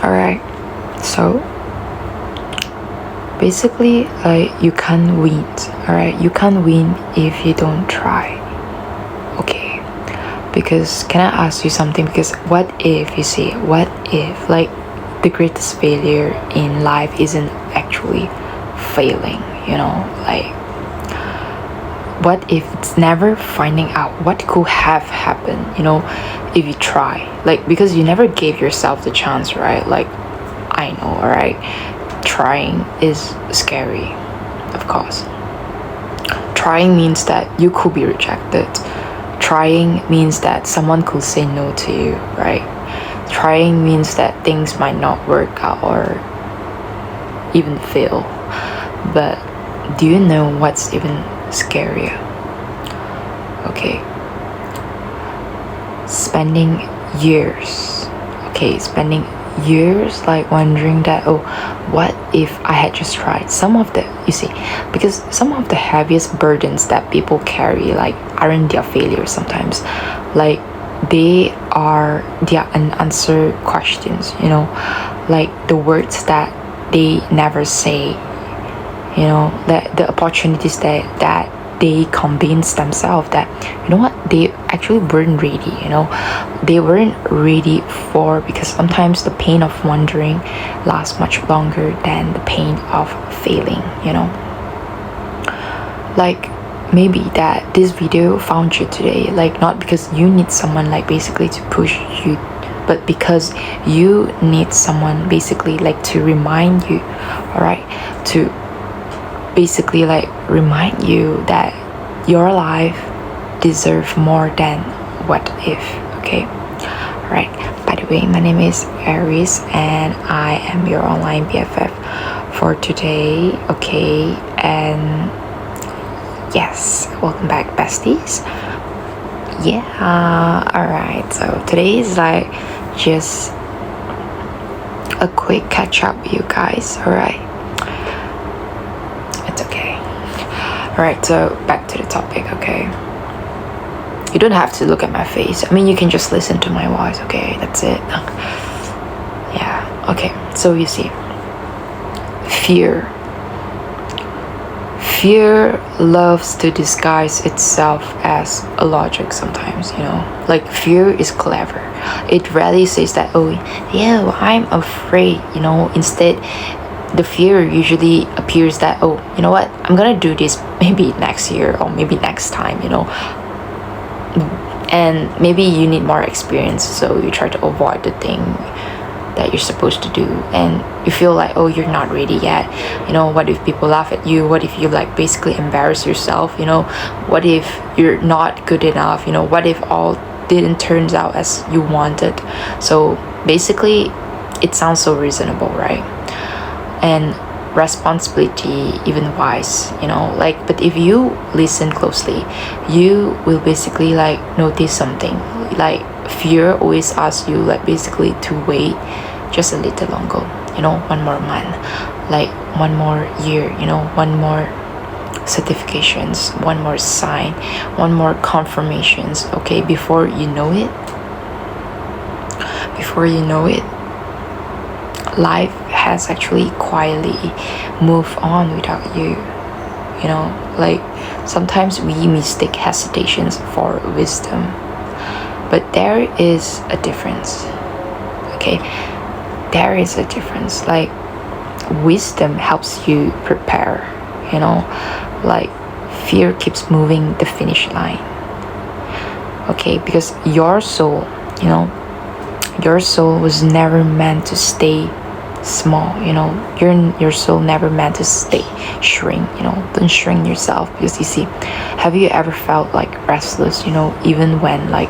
Alright, so basically, you can't win. Alright, you can't win if you don't try. Okay, because can I ask you something? Because what if, you see, what if, like, the greatest failure in life isn't actually failing, like, what if it's never finding out what could have happened, if you try, like, because you never gave yourself the chance, right? Like, I know, alright, trying is scary, of course. Trying means that you could be rejected. Trying means that someone could say no to you, right? Trying means that things might not work out or even fail. But do you know what's even scarier? Okay, spending years like wondering that, oh, what if I had just tried? Some of the, you see, because some of the heaviest burdens that people carry, like, aren't their failures sometimes, like, they are their unanswered questions, like the words that they never say, that the opportunities that they convince themselves that, they actually weren't ready, they weren't ready for, because sometimes the pain of wondering lasts much longer than the pain of failing, like, maybe that this video found you today, like, not because you need someone, like, basically to push you, but because you need someone, basically, like, to remind you, alright, to basically, like, remind you that your life deserves more than what if. Okay, alright, by the way, my name is Aries and I am your online BFF for today. Okay, and yes, welcome back, besties. Yeah, alright, so today is like just a quick catch up with you guys. Alright, it's okay. Alright, so back to the topic. Okay, you don't have to look at my face, I mean, you can just listen to my voice. Okay, that's it. Yeah, okay, so you see, fear loves to disguise itself as a logic sometimes, like, fear is clever. It rarely says that, oh yeah, I'm afraid, instead the fear usually appears that, oh, you know what, I'm gonna do this maybe next year or maybe next time, and maybe you need more experience, so you try to avoid the thing that you're supposed to do, and you feel like, oh, you're not ready yet, what if people laugh at you, what if you, like, basically embarrass yourself, what if you're not good enough, what if all didn't turn out as you wanted. So basically it sounds so reasonable, right? And responsibility even wise, like, but if you listen closely, you will basically, like, notice something, like, fear always asks you, like, basically to wait just a little longer, one more month, like, one more year, one more certifications, one more sign, one more confirmations. Okay, before you know it, life has actually quietly moved on without you. Like, sometimes we mistake hesitations for wisdom, but there is a difference. Okay, there is a difference. Like, wisdom helps you prepare, like, fear keeps moving the finish line. Okay, because your soul was never meant to stay small, your soul never meant to stay shrink. Don't shrink yourself, because you see, have you ever felt, like, restless, even when, like,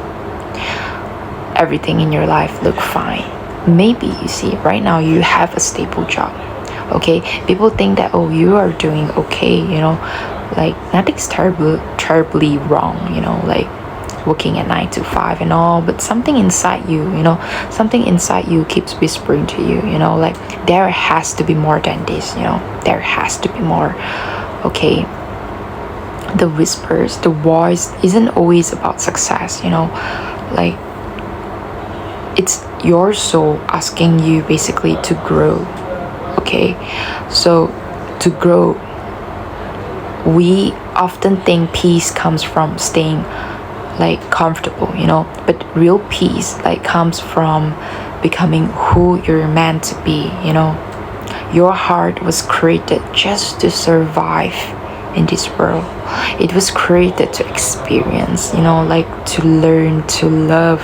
everything in your life look fine? Maybe, you see, right now you have a stable job. Okay, people think that, oh, you are doing okay, like, nothing's terribly wrong, like, working at 9 to 5 and all, but something inside you, keeps whispering to you, like, there has to be more than this, there has to be more. Okay, the whispers, the voice isn't always about success, like, it's your soul asking you basically to grow. Okay, so to grow, we often think peace comes from staying like comfortable, but real peace like comes from becoming who you're meant to be. Your heart was created just to survive in this world. It was created to experience, like to learn, to love,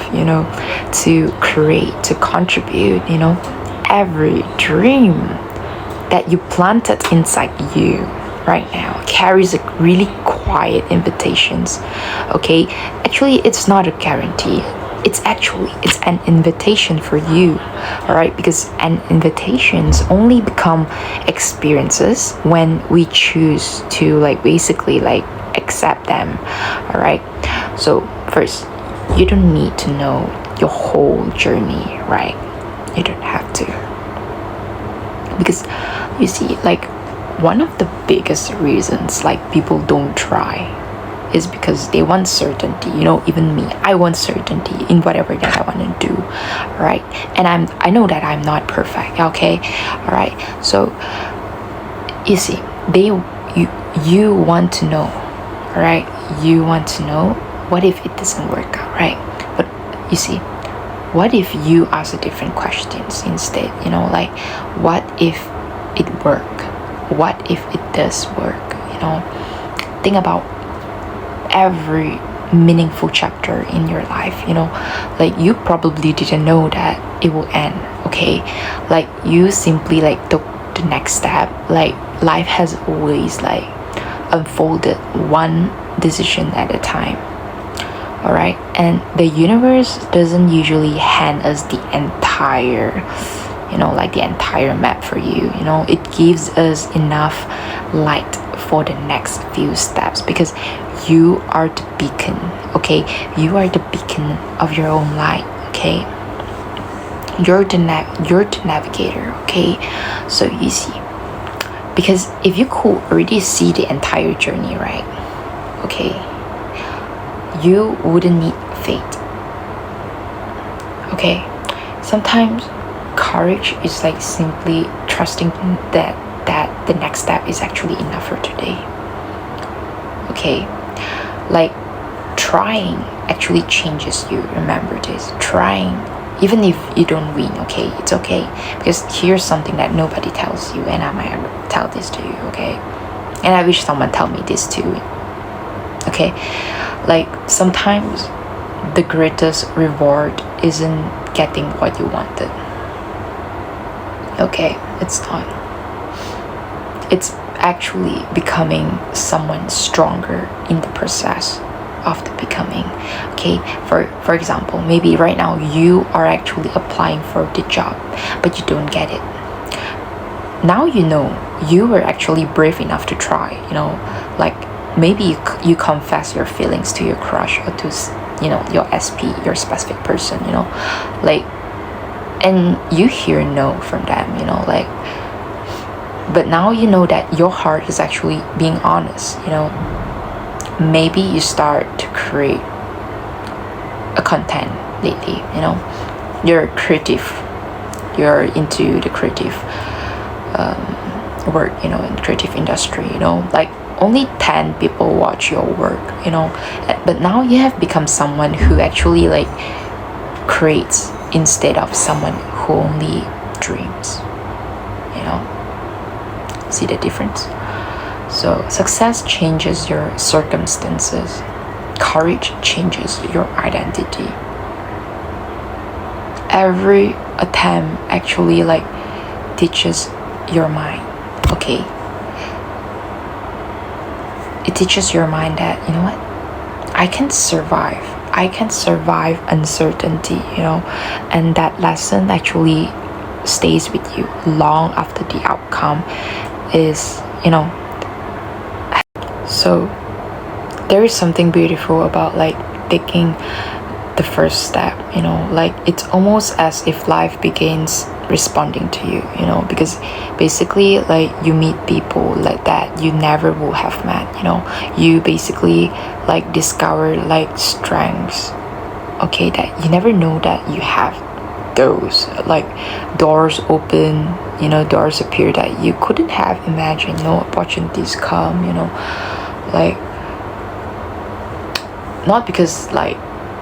to create, to contribute. Every dream that you planted inside you right now carries a really quiet invitations. Okay, actually it's not a guarantee, it's an invitation for you. All right, because an invitations only become experiences when we choose to like basically like accept them. All right, so first, you don't need to know your whole journey, right? You don't have to, because you see, like, one of the biggest reasons like people don't try is because they want certainty. Even me, I want certainty in whatever that I want to do, right? And I know that I'm not perfect, okay? All right, so you see, you want to know, all right? You want to know, what if it doesn't work out, right? But you see, what if you ask different questions instead? Like, what if it work? What if it does work? Think about every meaningful chapter in your life. Like, you probably didn't know that it will end, okay? Like, you simply like took the next step. Like, life has always like unfolded one decision at a time. All right, and the universe doesn't usually hand us the entire like the entire map for you. It gives us enough light for the next few steps, because you are the beacon. Okay, you are the beacon of your own light. Okay, you're the navigator. Okay, so you see, because if you could already see the entire journey, right? Okay, you wouldn't need fate. Okay, sometimes courage is like simply trusting that the next step is actually enough for today. Okay, like, trying actually changes you. Remember this, trying, even if you don't win, okay, it's okay, because here's something that nobody tells you, and I might tell this to you, okay? And I wish someone tell me this too. Okay, like, sometimes the greatest reward isn't getting what you wanted. Okay, it's not. It's actually becoming someone stronger in the process of the becoming. Okay, for example, maybe right now you are actually applying for the job, but you don't get it. Now you were actually brave enough to try. Like, maybe you confess your feelings to your crush, or to your SP, your specific person. Like, and you hear no from them. Like, but now you know that your heart is actually being honest. Maybe you start to create a content lately. You're creative, you're into the creative work, in the creative industry. Like, only 10 people watch your work, but now you have become someone who actually like creates instead of someone who only dreams. See the difference? So success changes your circumstances, courage changes your identity. Every attempt actually like teaches your mind. Okay, it teaches your mind that, what, I can survive uncertainty. And that lesson actually stays with you long after the outcome is, so there is something beautiful about like taking the first step. Like, it's almost as if life begins responding to you, because basically like you meet people like that you never would have met. You basically like discover like strengths, okay, that you never know that you have. those, like doors open, doors appear that you couldn't have imagined, opportunities come, like, not because like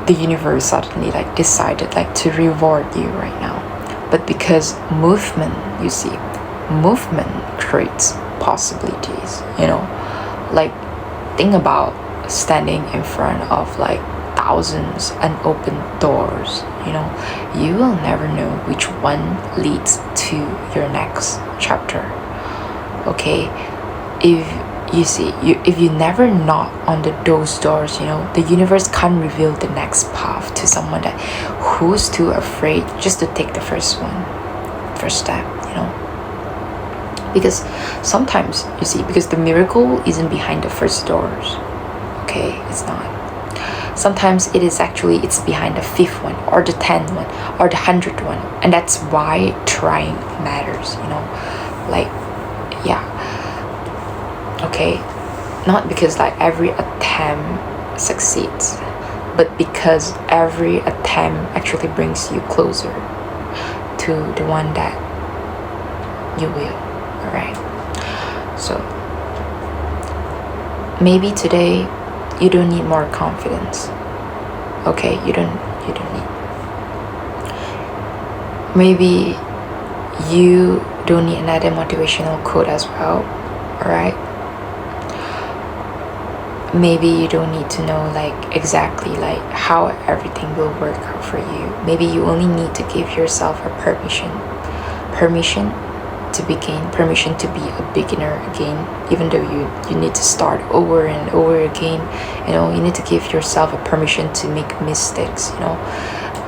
the universe suddenly like decided like to reward you right now, but because movement, you see, movement creates possibilities, like think about standing in front of like thousands unopened doors, you will never know which one leads to your next chapter. Okay, if you never knock on those doors, the universe can't reveal the next path to someone who's too afraid just to take the first step, because sometimes, because the miracle isn't behind the first doors. Okay, it's not. Sometimes it's behind the 5th one, or the 10th one, or the 100th one, and that's why trying matters, like, yeah. Okay, not because like every attempt succeeds, but because every attempt actually brings you closer to the one that you will. All right, so maybe today you don't need more confidence. Okay, you don't need. Maybe you don't need another motivational quote as well. All right, maybe you don't need to know like exactly like how everything will work out for you. Maybe you only need to give yourself a permission to begin, permission to be a beginner again, even though you need to start over and over again. You need to give yourself a permission to make mistakes,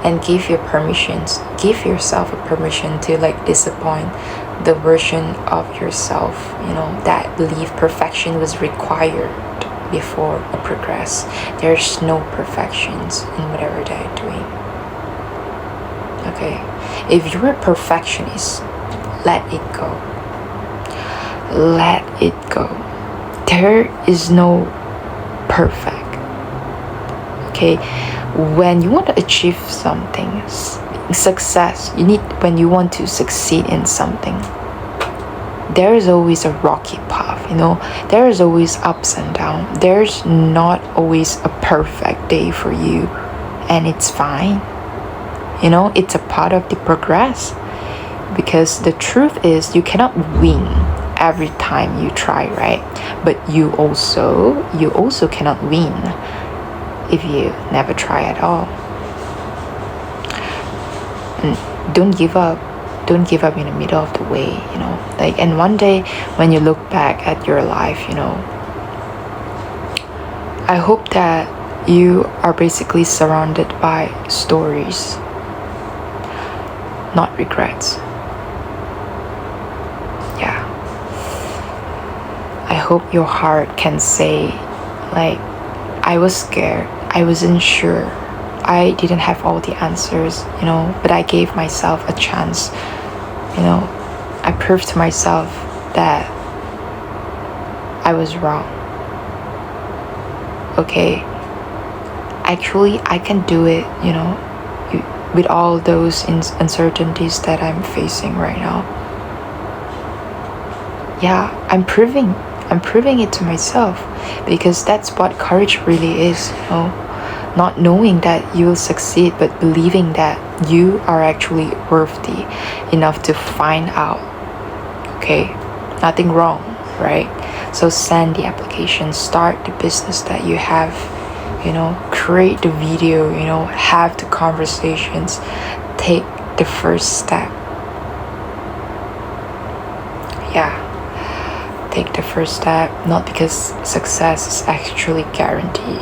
and give yourself a permission to like disappoint the version of yourself, that believe perfection was required before a progress. There's no perfections in whatever they're doing. Okay, if you're a perfectionist, let it go. Let it go. There is no perfect. Okay, when you want to achieve something, success, when you want to succeed in something, there is always a rocky path, there is always ups and downs. There's not always a perfect day for you, and it's fine. It's a part of the progress, because the truth is you cannot win every time you try, right? But you also cannot win if you never try at all. And don't give up in the middle of the way, and one day when you look back at your life, I hope that you are basically surrounded by stories, not regrets. Yeah, I hope your heart can say like, I was scared, I wasn't sure, I didn't have all the answers, but I gave myself a chance. I proved to myself that I was wrong. Okay, actually I can do it, with all those uncertainties that I'm facing right now. Yeah, I'm proving it to myself, because that's what courage really is, not knowing that you will succeed, but believing that you are actually worthy enough to find out. Okay, nothing wrong, right? So send the application, start the business that you have, create the video, have the conversations, take the first step. Yeah, take the first step, not because success is actually guaranteed,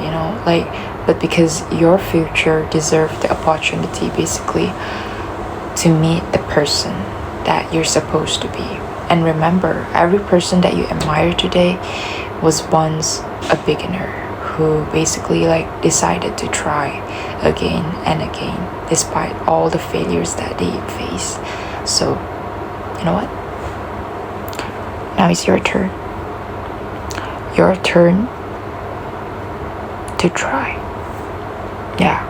but because your future deserves the opportunity, basically, to meet the person that you're supposed to be. And remember, every person that you admire today was once a beginner who basically decided to try again and again, despite all the failures that they face. So, you know what? Now it's your turn. Your turn to try. Yeah.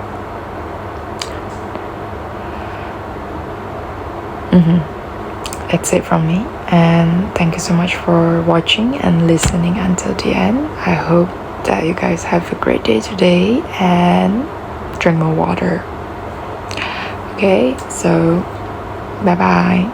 That's it from me, and thank you so much for watching and listening until the end. I hope that you guys have a great day today and drink more water. Okay, so bye bye.